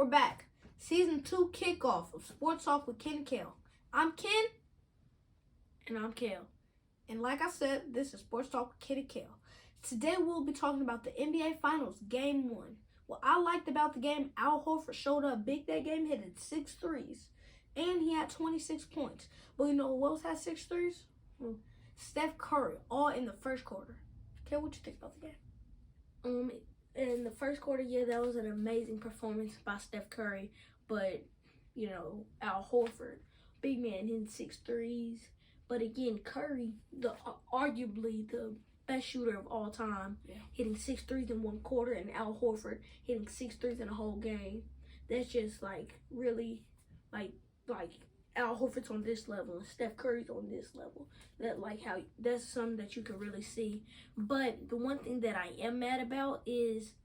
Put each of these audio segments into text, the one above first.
We're back. Season 2 kickoff of Sports Talk with Ken and Kale. I'm Ken. And I'm Kale. And like I said, this is Sports Talk with Ken and Kale. Today we'll be talking about the NBA Finals, Game 1. What I liked about the game, Al Horford showed up big that game, hitting 6 threes. And he had 26 points. But you know who else had 6 threes? Steph Curry, all in the first quarter. Kale, what you think about the game? In the first quarter, yeah, that was an amazing performance by Steph Curry. But, you know, Al Horford, big man, hitting 6 threes. But again, Curry, arguably the best shooter of all time, hitting 6 threes in one quarter, and Al Horford hitting 6 threes in a whole game. That's just really Al Horford's on this level and Steph Curry's on this level. That's something that you can really see. But the one thing that I am mad about is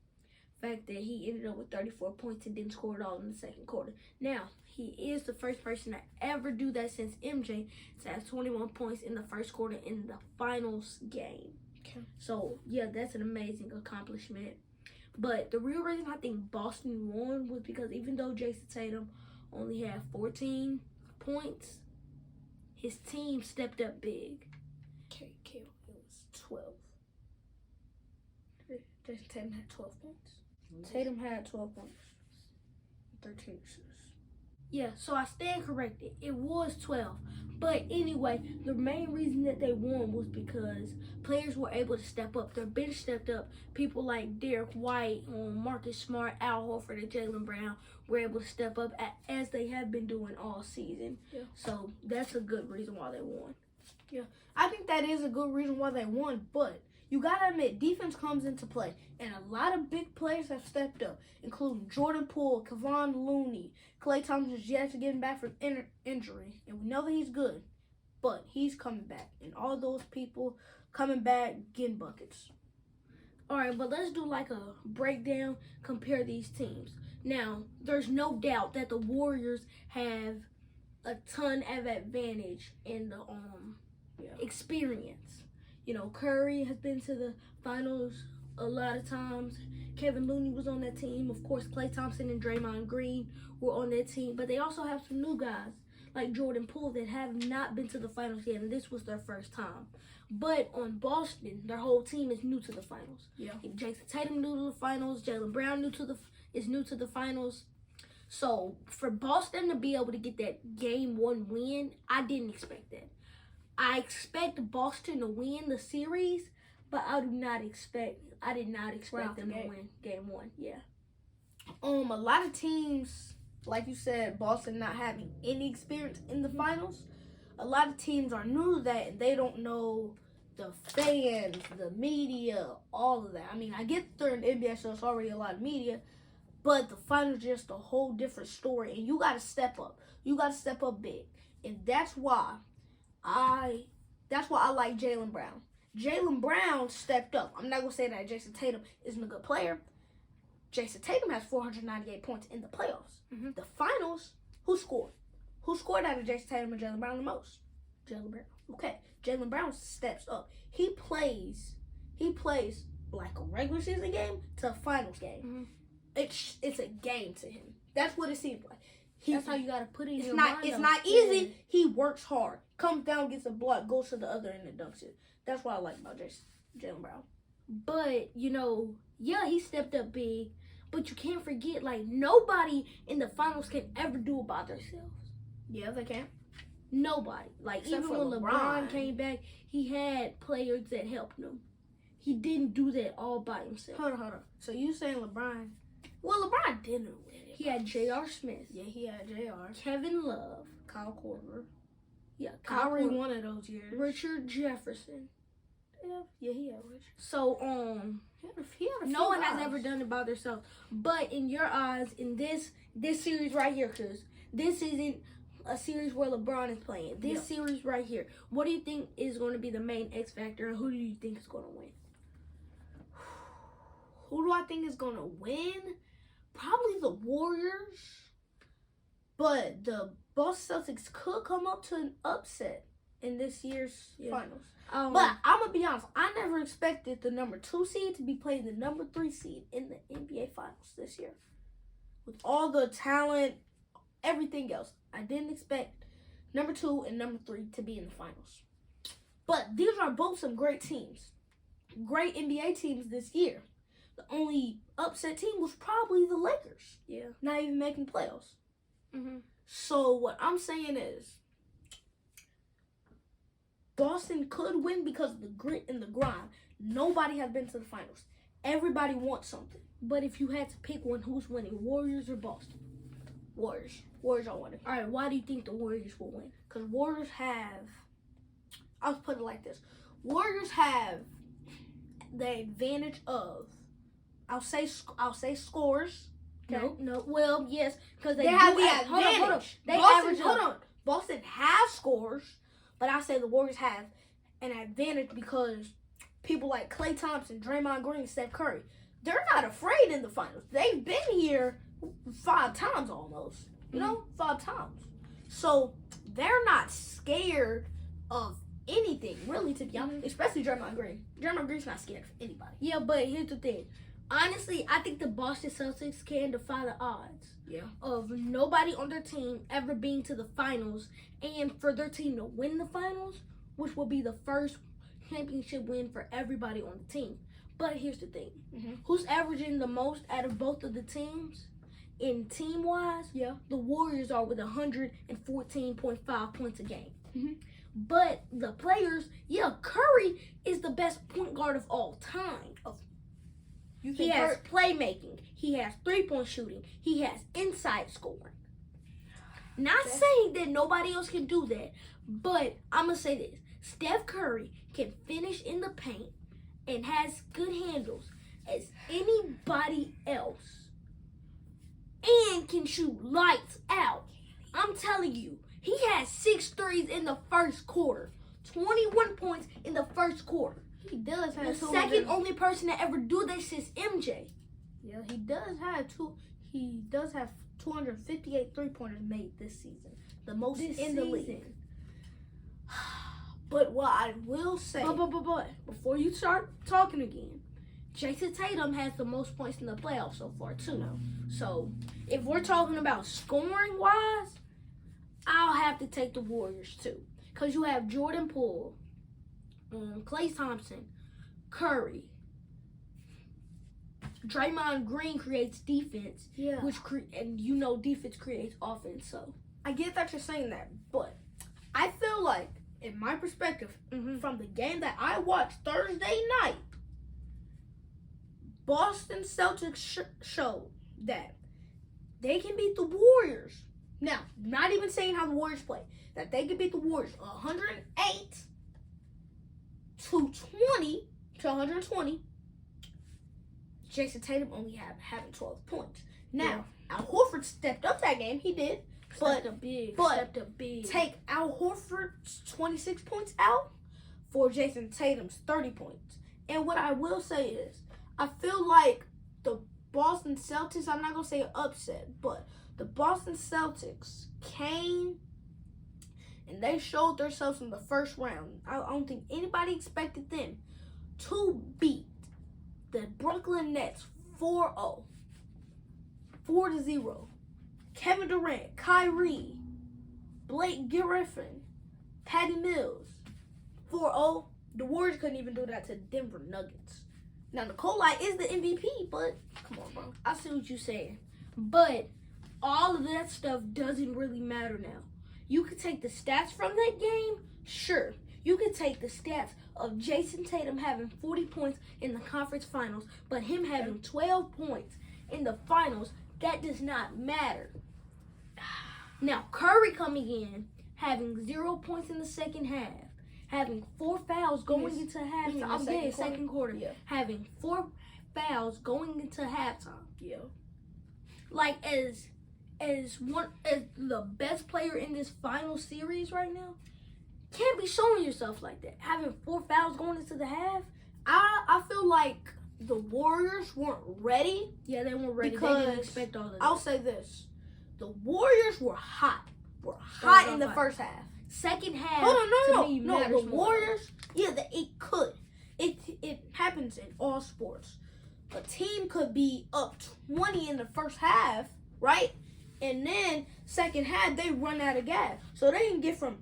the fact that he ended up with 34 points and didn't score at all in the second quarter. Now, he is the first person to ever do that since MJ to have 21 points in the first quarter in the finals game. Okay. So, yeah, that's an amazing accomplishment. But the real reason I think Boston won was because even though Jason Tatum only had 14 points, his team stepped up big. Okay, Kale, it was 12. Jason Tatum had 12 points. Tatum had 12 points. 13 assists. Yeah, so I stand corrected. It was 12. But anyway, the main reason that they won was because players were able to step up. Their bench stepped up. People like Derek White, Marcus Smart, Al Horford, and Jaylen Brown were able to step up as they have been doing all season. Yeah. So that's a good reason why they won. Yeah, I think that is a good reason why they won, but you gotta admit, defense comes into play, and a lot of big players have stepped up, including Jordan Poole, Kevon Looney, Klay Thompson's yet to getting back from injury, and we know that he's good, but he's coming back, and all those people coming back getting buckets. All right, but let's do like a breakdown, compare these teams. Now, there's no doubt that the Warriors have a ton of advantage in the experience. You know, Curry has been to the finals a lot of times. Kevin Looney was on that team. Of course, Klay Thompson and Draymond Green were on that team. But they also have some new guys like Jordan Poole that have not been to the finals yet, and this was their first time. But on Boston, their whole team is new to the finals. Yeah. Jason Tatum new to the finals. Jaylen Brown is new to the finals. So for Boston to be able to get that Game 1 win, I didn't expect that. I expect Boston to win the series, but I did not expect them to win Game 1. Yeah. A lot of teams, like you said, Boston not having any experience in the finals. A lot of teams are new to that, and they don't know the fans, the media, all of that. I mean, I get they're in the NBA, so it's already a lot of media, but the finals is just a whole different story, and you got to step up. You got to step up big, and that's why I like Jaylen Brown. Jaylen Brown stepped up. I'm not going to say that Jason Tatum isn't a good player. Jason Tatum has 498 points in the playoffs. Mm-hmm. The finals, who scored? Who scored out of Jason Tatum and Jaylen Brown the most? Jaylen Brown. Okay, Jaylen Brown steps up. He plays like a regular season game to a finals game. Mm-hmm. It's a game to him. That's what it seems like. That's how you got to put it in your mind. It's not easy. Yeah. He works hard. Comes down, gets a block, goes to the other end and dunks it. That's what I like about Jaylen Brown. But, you know, yeah, he stepped up big. But you can't forget, nobody in the finals can ever do it by themselves. Yeah, they can. Nobody. Except even when LeBron came back, he had players that helped him. He didn't do that all by himself. Hold on. So you saying LeBron? Well, LeBron didn't win it. He had J.R. Smith. Yeah, he had J.R. Kevin Love. Kyle Korver. Yeah, Kyrie one of those years. Richard Jefferson. Yeah, he had Richard. So, he had a few no one guys. has ever done it by themselves. But in your eyes, in this series right here, because this isn't a series where LeBron is playing. This series right here, what do you think is going to be the main X factor, and who do you think is going to win? Who do I think is going to win? Probably the Warriors. But the Boston Celtics could come up to an upset in this year's finals. But I'm going to be honest. I never expected the number 2 seed to be playing the number 3 seed in the NBA Finals this year. with all the talent, everything else. I didn't expect number 2 and number 3 to be in the finals. But these are both some great teams. Great NBA teams this year. The only upset team was probably the Lakers. Yeah. Not even making playoffs. Mm-hmm. So what I'm saying is, Boston could win because of the grit and the grind. Nobody has been to the finals. Everybody wants something. But if you had to pick one, who's winning, Warriors or Boston? Warriors. Warriors are winning. All right, why do you think the Warriors will win? Because Warriors have, I'll put it like this. Warriors have the advantage of, I'll say scores. Okay? No. Well, yes, because They have do the have- advantage. Hold on. They Boston, average hold up. on. Boston has scores, but I say the Warriors have an advantage because people like Klay Thompson, Draymond Green, Steph Curry, they're not afraid in the finals. They've been here 5 times almost. You know, 5 times. So they're not scared of anything, really, to be honest. Especially Draymond Green. Draymond Green's not scared of anybody. Yeah, but here's the thing. Honestly, I think the Boston Celtics can defy the odds Yeah. of nobody on their team ever being to the finals, and for their team to win the finals, which will be the first championship win for everybody on the team. But here's the thing. Mm-hmm. Who's averaging the most out of both of the teams in team-wise? Yeah. The Warriors are with 114.5 points a game. Mm-hmm. But the players, Curry is the best point guard of all time. You He think has playmaking. He has three-point shooting. He has inside scoring. Not saying that nobody else can do that, but I'm going to say this. Steph Curry can finish in the paint and has good handles as anybody else and can shoot lights out. I'm telling you, he had 6 threes in the first quarter. 21 points in the first quarter. he does have The 200 second only person to ever do this is MJ. Yeah, he does have 258 3-pointers made this season. The most in the league. But what I will say, But before you start talking again, Jason Tatum has the most points in the playoffs so far too. No. So if we're talking about scoring wise, I'll have to take the Warriors too, because you have Jordan Poole, Klay Thompson, Curry. Draymond Green creates defense, yeah, and defense creates offense. So I get that you're saying that, but I feel like, in my perspective, from the game that I watched Thursday night, Boston Celtics showed that they can beat the Warriors. Now, not even saying how the Warriors play, that they can beat the Warriors 108 to 120. Jason Tatum only having 12 points. Now, Al Horford stepped up that game. He did. stepped up big. Take Al Horford's 26 points out for Jason Tatum's 30 points. And what I will say is, I feel like the Boston Celtics, I'm not going to say upset, but the Boston Celtics came and they showed themselves in the first round. I don't think anybody expected them to beat the Brooklyn Nets 4-0. 4-0. Kevin Durant, Kyrie, Blake Griffin, Patty Mills, 4-0. The Warriors couldn't even do that to Denver Nuggets. Now, Nikolai is the MVP, but come on, bro. I see what you're saying. But all of that stuff doesn't really matter now. You could take the stats from that game, sure. You could take the stats of Jason Tatum having 40 points in the conference finals, but him having 12 points in the finals, that does not matter. Now, Curry coming in, having 0 points in the second half, having 4 fouls going into halftime. Second quarter. Yeah. Having 4 fouls going into halftime. Yeah. Like as the best player in this final series right now, can't be showing yourself like that. Having 4 fouls going into the half. I feel like the Warriors weren't ready. Yeah, they weren't ready. They Because didn't expect all of that. I'll say this. The Warriors were hot. Hot in the first half. Second half. Hold on, to me no. matters The more. Warriors, it could. It happens in all sports. A team could be up 20 in the first half, right? And then second half they run out of gas, so they can get from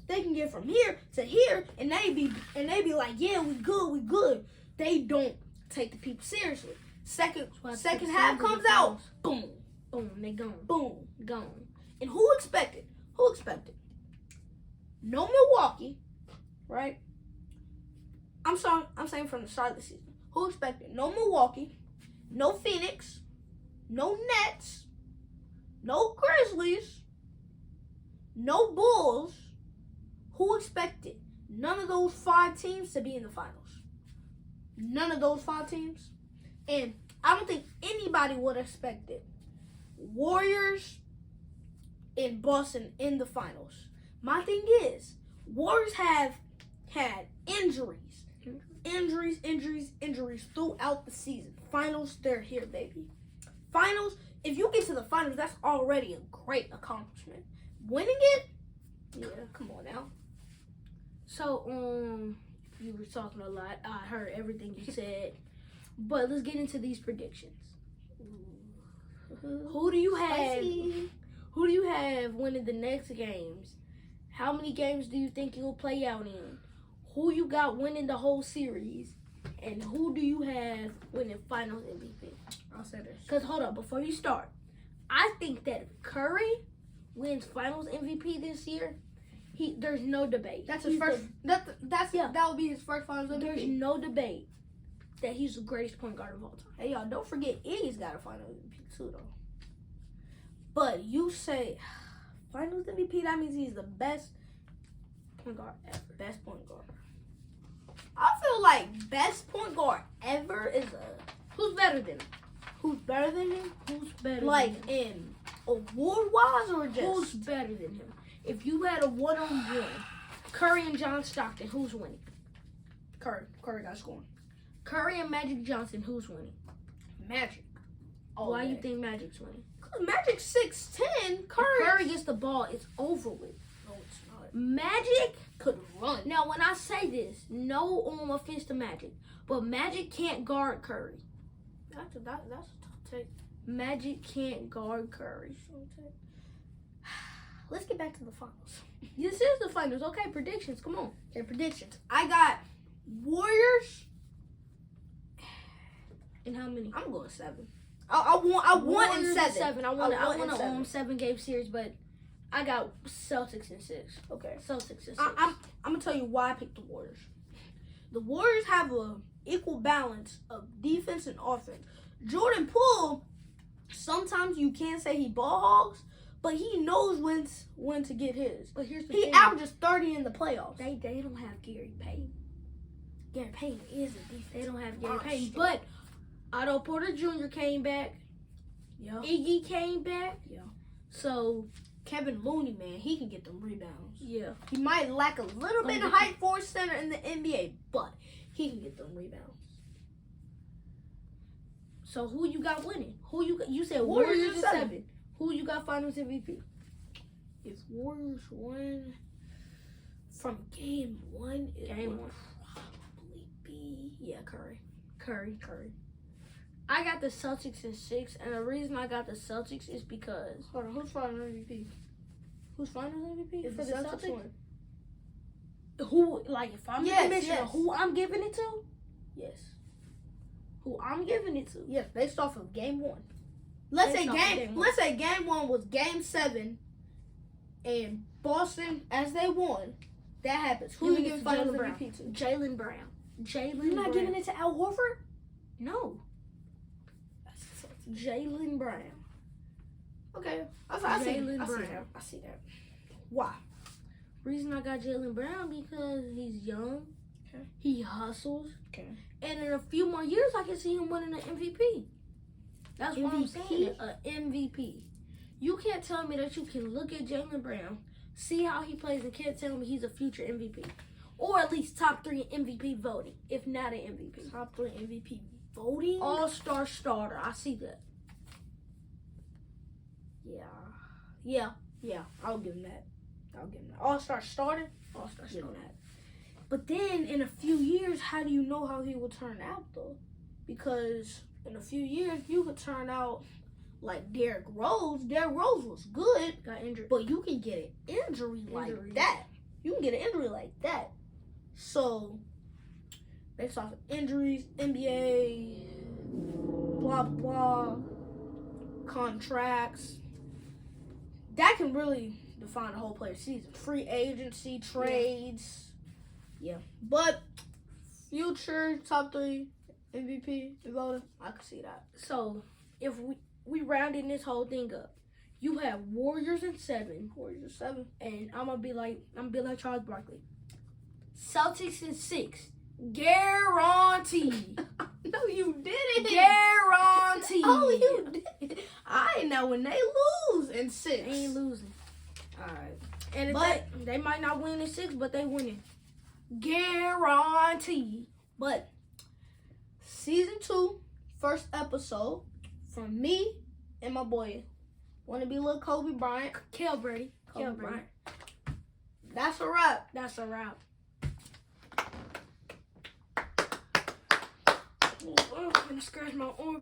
here to here, and they be like, yeah, we good. They don't take the people seriously. Second half comes out, boom, they gone. boom, Gone. and who expected? No Milwaukee, right? I'm saying from the start of the season. Who expected? No Milwaukee, no Phoenix, no Nets, no Grizzlies, no Bulls. Who expected none of those 5 teams to be in the finals? None of those 5 teams. And I don't think anybody would have expected Warriors in Boston in the finals. My thing is, Warriors have had injuries throughout the season. Finals, they're here, baby. Finals, if you get to the finals, that's already a great accomplishment. Winning it, yeah, come on now. So, you were talking a lot. I heard everything you said. But let's get into these predictions. Who do you have winning the next games? How many games do you think you'll play out in? Who you got winning the whole series? And who do you have winning Finals MVP? I'll say this. Because, hold up, before you start, I think that if Curry wins Finals MVP this year, there's no debate. That's his first. That would be his first Finals MVP. There's no debate that he's the greatest point guard of all time. Hey, y'all, don't forget Iggy's got a Finals MVP too, though. But you say Finals MVP, that means he's the best point guard ever. Best point guard. I feel like best point guard ever is Who's better than him? Who's better than him? Who's better Like than him? in award-wise or just? Who's better than him? If you had a one-on-one, Curry and John Stockton, who's winning? Curry. Curry got scoring. Curry and Magic Johnson, who's winning? Magic. Why you think Magic's winning? Cause Magic's 6'10". If Curry gets the ball, it's over with. No, it's not. Magic Could run. Now, when I say this, no offense to Magic, but Magic can't guard Curry. That's a tough take. Magic can't guard Curry. Let's get back to the finals. This is the finals. Okay, predictions. Come on. Okay, predictions. I got Warriors. And how many? I'm going 7. I want in 7. I want a 7-game series, but I got Celtics in 6. Okay. Celtics in 6. I'm gonna tell you why I picked the Warriors. The Warriors have a equal balance of defense and offense. Jordan Poole, sometimes you can't say he ball hogs, but he knows when to get his. But here's the he thing. averages 30 in the playoffs. They don't have Gary Payton. Gary Payton is a defense. They don't have Gary monster. Payton. But Otto Porter Jr. came back. Yeah. Iggy came back. Yeah. So Kevin Looney, man, he can get them rebounds. yeah. He might lack a little bit of height for a center in the NBA, but he can get them rebounds. So who you got winning? You said Warriors Warriors in in 7. 7. Who you got Finals MVP? If Warriors win from game 1, it Game would 1. probably be Curry. Curry. I got the Celtics in 6, and the reason I got the Celtics is because Hold on, who's Finals MVP? who's Finals MVP If for the Celtics? win. Who, like, if I'm the commissioner, yes. who I'm giving it to? Yes. Who I'm giving it to? Yes, based off of game 1. Let's Based say off of game one. let's say game 1 was game 7 and Boston as they won. That happens. Who Give you it giving to Finals Jaylen Brown. MVP to? Jaylen Brown. Jaylen You're not Brown. giving it to Al Horford? No. Jaylen Brown. Okay. I see Jaylen that. Brown. I see that. Why? Reason I got Jaylen Brown because he's young. Okay. He hustles. Okay. And in a few more years, I can see him winning an MVP. That's what I'm saying. An MVP. You can't tell me that you can look at Jaylen Brown, see how he plays, and can't tell me he's a future MVP. Or at least top 3 MVP voting, if not an MVP. Top 3 MVP voting? All-star starter. I see that. Yeah. I'll give him that. All-star starter? All-star Give him starter. that. But then in a few years, how do you know how he will turn out though? Because in a few years, you could turn out like Derrick Rose. Derrick Rose was good, Got injured. but you can get an injury like that. You can get an injury like that. So, based off of injuries, NBA, blah, blah, contracts, that can really define the whole player season. Free agency, trades. Yeah. But, future top 3 MVP voting, I can see that. So, if we rounding this whole thing up, you have Warriors in 7. Warriors 7. And I'm gonna be like Charles Barkley. Celtics in 6. Guaranteed. No, you didn't. Guaranteed. Oh, you did. I know when they lose in 6. They ain't losing. Alright. And if But- they might not win in 6, but they winning. Guaranteed. But season 2, first episode, from me and my boy, wanna be little Kobe Bryant. Kel Brady. Kobe Kel Brady. Bryant. That's a wrap. That's a wrap. I'm gonna scratch my arm.